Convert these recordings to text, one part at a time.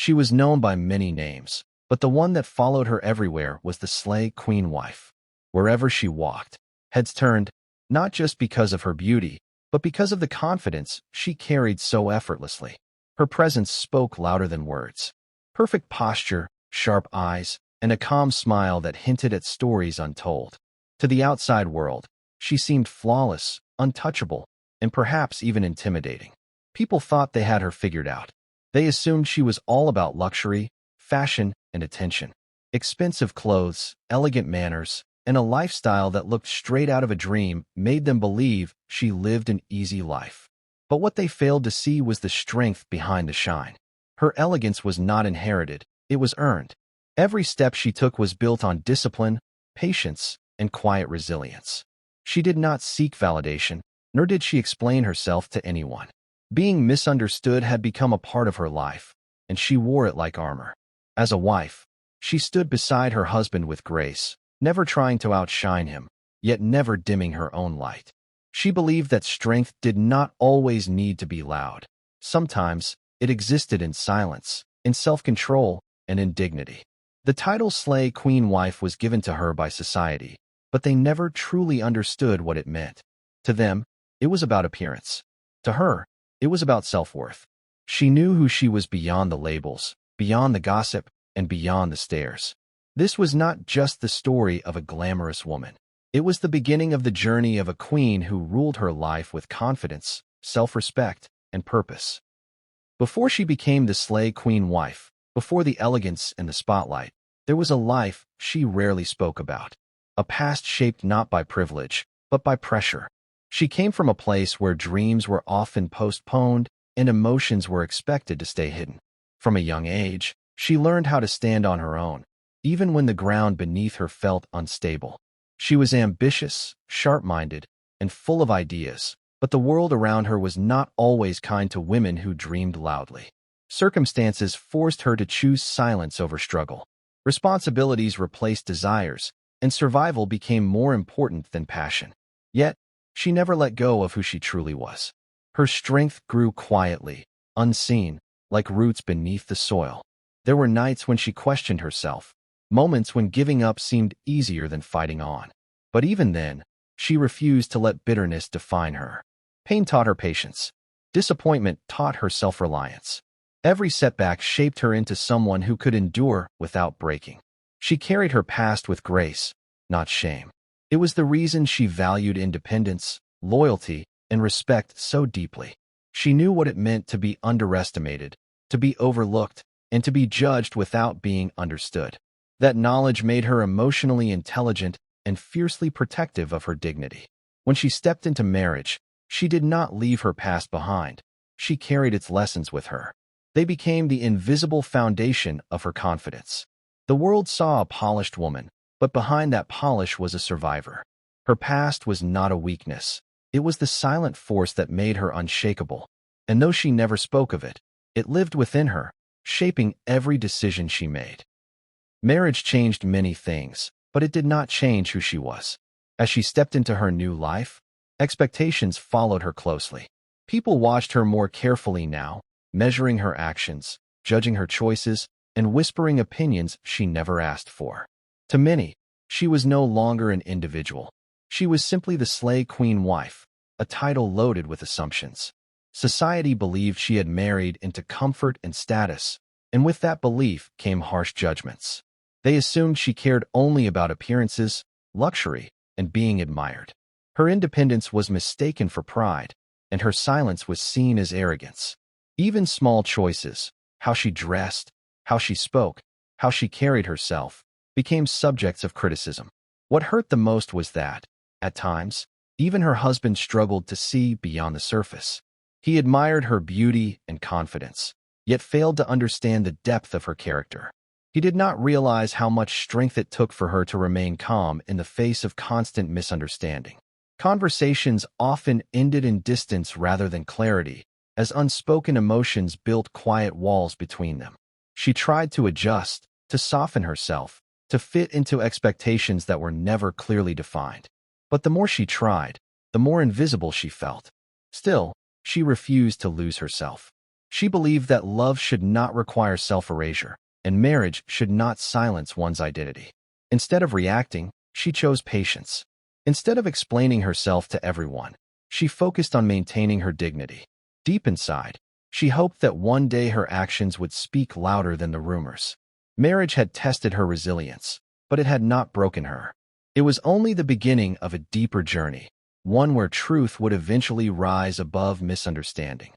She was known by many names, but the one that followed her everywhere was the Slay Queen wife. Wherever she walked, heads turned, not just because of her beauty, but because of the confidence she carried so effortlessly. Her presence spoke louder than words. Perfect posture, sharp eyes, and a calm smile that hinted at stories untold. To the outside world, she seemed flawless, untouchable, and perhaps even intimidating. People thought they had her figured out. They assumed she was all about luxury, fashion, and attention. Expensive clothes, elegant manners, and a lifestyle that looked straight out of a dream made them believe she lived an easy life. But what they failed to see was the strength behind the shine. Her elegance was not inherited, it was earned. Every step she took was built on discipline, patience, and quiet resilience. She did not seek validation, nor did she explain herself to anyone. Being misunderstood had become a part of her life, and she wore it like armor. As a wife, she stood beside her husband with grace, never trying to outshine him, yet never dimming her own light. She believed that strength did not always need to be loud. Sometimes, it existed in silence, in self-control, and in dignity. The title Slay Queen wife was given to her by society, but they never truly understood what it meant. To them, it was about appearance. To her, it was about self-worth. She knew who she was beyond the labels, beyond the gossip, and beyond the stares. This was not just the story of a glamorous woman. It was the beginning of the journey of a queen who ruled her life with confidence, self-respect, and purpose. Before she became the Slay Queen wife, before the elegance and the spotlight, there was a life she rarely spoke about. A past shaped not by privilege, but by pressure. She came from a place where dreams were often postponed and emotions were expected to stay hidden. From a young age, she learned how to stand on her own, even when the ground beneath her felt unstable. She was ambitious, sharp-minded, and full of ideas, but the world around her was not always kind to women who dreamed loudly. Circumstances forced her to choose silence over struggle. Responsibilities replaced desires, and survival became more important than passion. Yet, she never let go of who she truly was. Her strength grew quietly, unseen, like roots beneath the soil. There were nights when she questioned herself, moments when giving up seemed easier than fighting on. But even then, she refused to let bitterness define her. Pain taught her patience. Disappointment taught her self-reliance. Every setback shaped her into someone who could endure without breaking. She carried her past with grace, not shame. It was the reason she valued independence, loyalty, and respect so deeply. She knew what it meant to be underestimated, to be overlooked, and to be judged without being understood. That knowledge made her emotionally intelligent and fiercely protective of her dignity. When she stepped into marriage, she did not leave her past behind. She carried its lessons with her. They became the invisible foundation of her confidence. The world saw a polished woman, but behind that polish was a survivor. Her past was not a weakness. It was the silent force that made her unshakable. And though she never spoke of it, it lived within her, shaping every decision she made. Marriage changed many things, but it did not change who she was. As she stepped into her new life, expectations followed her closely. People watched her more carefully now, measuring her actions, judging her choices, and whispering opinions she never asked for. To many, she was no longer an individual. She was simply the Slay Queen wife, a title loaded with assumptions. Society believed she had married into comfort and status, and with that belief came harsh judgments. They assumed she cared only about appearances, luxury, and being admired. Her independence was mistaken for pride, and her silence was seen as arrogance. Even small choices, how she dressed, how she spoke, how she carried herself, became subjects of criticism. What hurt the most was that, at times, even her husband struggled to see beyond the surface. He admired her beauty and confidence, yet failed to understand the depth of her character. He did not realize how much strength it took for her to remain calm in the face of constant misunderstanding. Conversations often ended in distance rather than clarity, as unspoken emotions built quiet walls between them. She tried to adjust, to soften herself, to fit into expectations that were never clearly defined. But the more she tried, the more invisible she felt. Still, she refused to lose herself. She believed that love should not require self-erasure, and marriage should not silence one's identity. Instead of reacting, she chose patience. Instead of explaining herself to everyone, she focused on maintaining her dignity. Deep inside, she hoped that one day her actions would speak louder than the rumors. Marriage had tested her resilience, but it had not broken her. It was only the beginning of a deeper journey, one where truth would eventually rise above misunderstanding.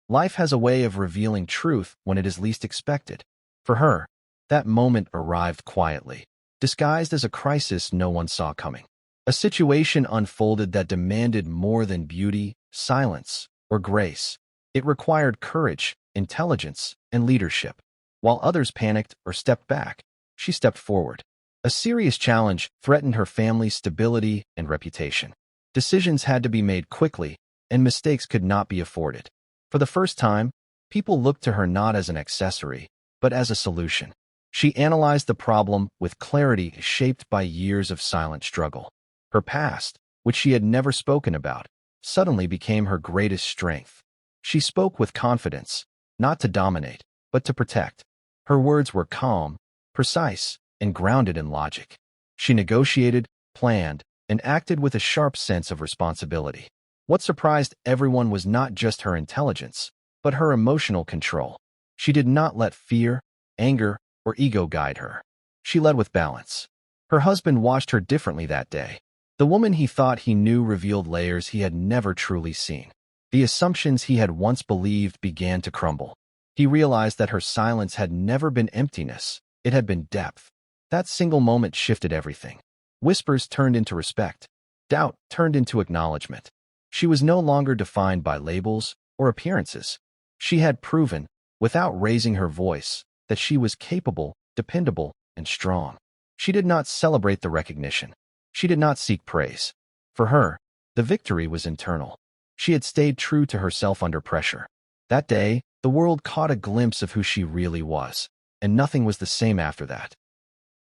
Life has a way of revealing truth when it is least expected. For her, that moment arrived quietly, disguised as a crisis no one saw coming. A situation unfolded that demanded more than beauty, silence, or grace. It required courage, intelligence, and leadership. While others panicked or stepped back, she stepped forward. A serious challenge threatened her family's stability and reputation. Decisions had to be made quickly, and mistakes could not be afforded. For the first time, people looked to her not as an accessory, but as a solution. She analyzed the problem with clarity shaped by years of silent struggle. Her past, which she had never spoken about, suddenly became her greatest strength. She spoke with confidence, not to dominate, but to protect. Her words were calm, precise, and grounded in logic. She negotiated, planned, and acted with a sharp sense of responsibility. What surprised everyone was not just her intelligence, but her emotional control. She did not let fear, anger, or ego guide her. She led with balance. Her husband watched her differently that day. The woman he thought he knew revealed layers he had never truly seen. The assumptions he had once believed began to crumble. He realized that her silence had never been emptiness, it had been depth. That single moment shifted everything. Whispers turned into respect. Doubt turned into acknowledgement. She was no longer defined by labels or appearances. She had proven, without raising her voice, that she was capable, dependable, and strong. She did not celebrate the recognition. She did not seek praise. For her, the victory was internal. She had stayed true to herself under pressure. That day, the world caught a glimpse of who she really was, and nothing was the same after that.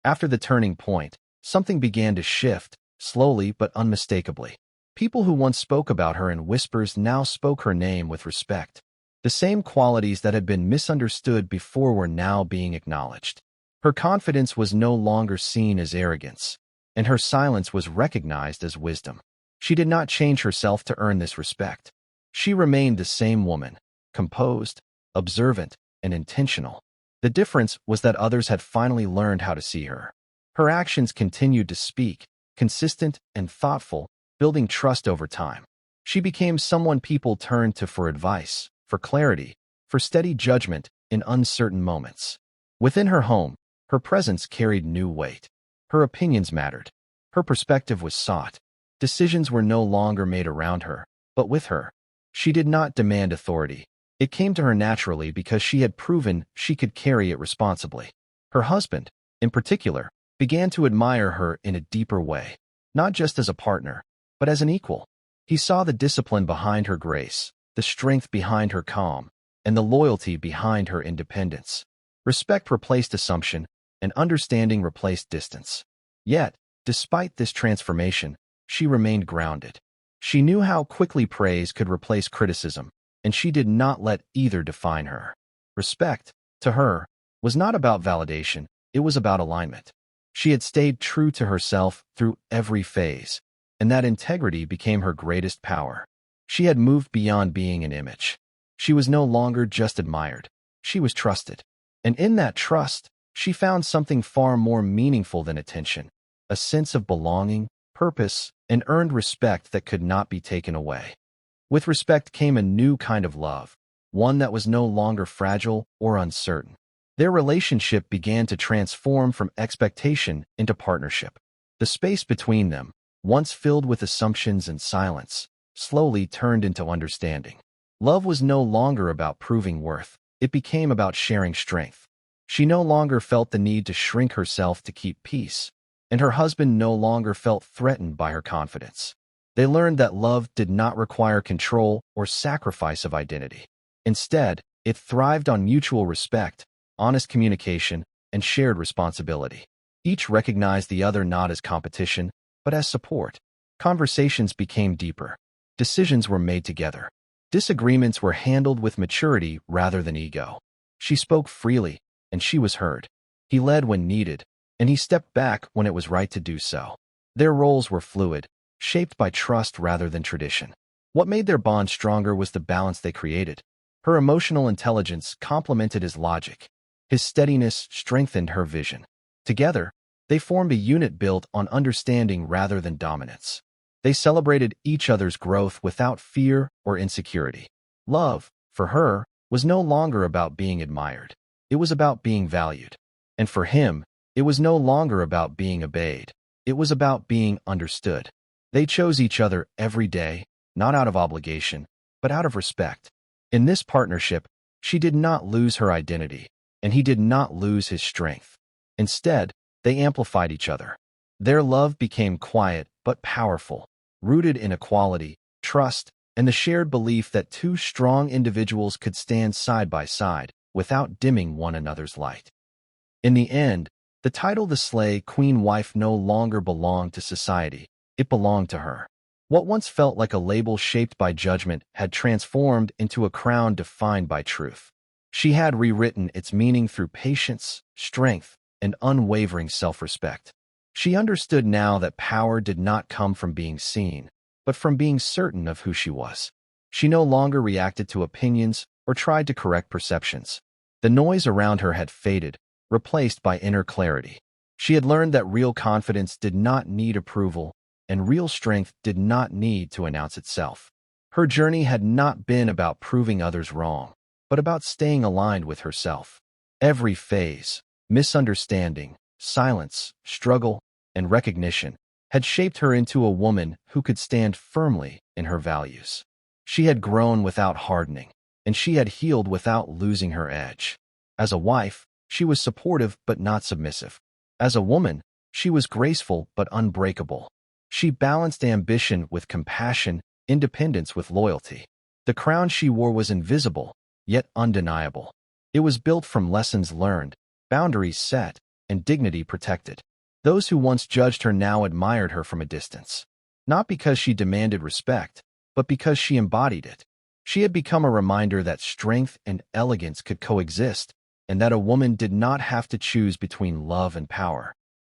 After the turning point, something began to shift, slowly but unmistakably. People who once spoke about her in whispers now spoke her name with respect. The same qualities that had been misunderstood before were now being acknowledged. Her confidence was no longer seen as arrogance, and her silence was recognized as wisdom. She did not change herself to earn this respect. She remained the same woman, composed, observant, and intentional. The difference was that others had finally learned how to see her. Her actions continued to speak, consistent and thoughtful, building trust over time. She became someone people turned to for advice, for clarity, for steady judgment in uncertain moments. Within her home, her presence carried new weight. Her opinions mattered. Her perspective was sought. Decisions were no longer made around her, but with her. She did not demand authority. It came to her naturally because she had proven she could carry it responsibly. Her husband, in particular, began to admire her in a deeper way, not just as a partner, but as an equal. He saw the discipline behind her grace, the strength behind her calm, and the loyalty behind her independence. Respect replaced assumption, and understanding replaced distance. Yet, despite this transformation, she remained grounded. She knew how quickly praise could replace criticism, and she did not let either define her. Respect, to her, was not about validation, it was about alignment. She had stayed true to herself through every phase, and that integrity became her greatest power. She had moved beyond being an image. She was no longer just admired. She was trusted. And in that trust, she found something far more meaningful than attention, a sense of belonging, purpose, and earned respect that could not be taken away. With respect came a new kind of love, one that was no longer fragile or uncertain. Their relationship began to transform from expectation into partnership. The space between them, once filled with assumptions and silence, slowly turned into understanding. Love was no longer about proving worth, it became about sharing strength. She no longer felt the need to shrink herself to keep peace, and her husband no longer felt threatened by her confidence. They learned that love did not require control or sacrifice of identity. Instead, it thrived on mutual respect, honest communication, and shared responsibility. Each recognized the other not as competition, but as support. Conversations became deeper. Decisions were made together. Disagreements were handled with maturity rather than ego. She spoke freely, and she was heard. He led when needed, and he stepped back when it was right to do so. Their roles were fluid, shaped by trust rather than tradition. What made their bond stronger was the balance they created. Her emotional intelligence complemented his logic. His steadiness strengthened her vision. Together, they formed a unit built on understanding rather than dominance. They celebrated each other's growth without fear or insecurity. Love, for her, was no longer about being admired. It was about being valued. And for him, it was no longer about being obeyed. It was about being understood. They chose each other every day, not out of obligation, but out of respect. In this partnership, she did not lose her identity, and he did not lose his strength. Instead, they amplified each other. Their love became quiet but powerful, rooted in equality, trust, and the shared belief that two strong individuals could stand side by side without dimming one another's light. In the end, the title the Slay Queen Wife no longer belonged to society. It belonged to her. What once felt like a label shaped by judgment had transformed into a crown defined by truth. She had rewritten its meaning through patience, strength, and unwavering self-respect. She understood now that power did not come from being seen, but from being certain of who she was. She no longer reacted to opinions or tried to correct perceptions. The noise around her had faded, replaced by inner clarity. She had learned that real confidence did not need approval, and real strength did not need to announce itself. Her journey had not been about proving others wrong, but about staying aligned with herself. Every phase, misunderstanding, silence, struggle, and recognition had shaped her into a woman who could stand firmly in her values. She had grown without hardening, and she had healed without losing her edge. As a wife, she was supportive but not submissive. As a woman, she was graceful but unbreakable. She balanced ambition with compassion, independence with loyalty. The crown she wore was invisible, yet undeniable. It was built from lessons learned, boundaries set, and dignity protected. Those who once judged her now admired her from a distance. Not because she demanded respect, but because she embodied it. She had become a reminder that strength and elegance could coexist, and that a woman did not have to choose between love and power.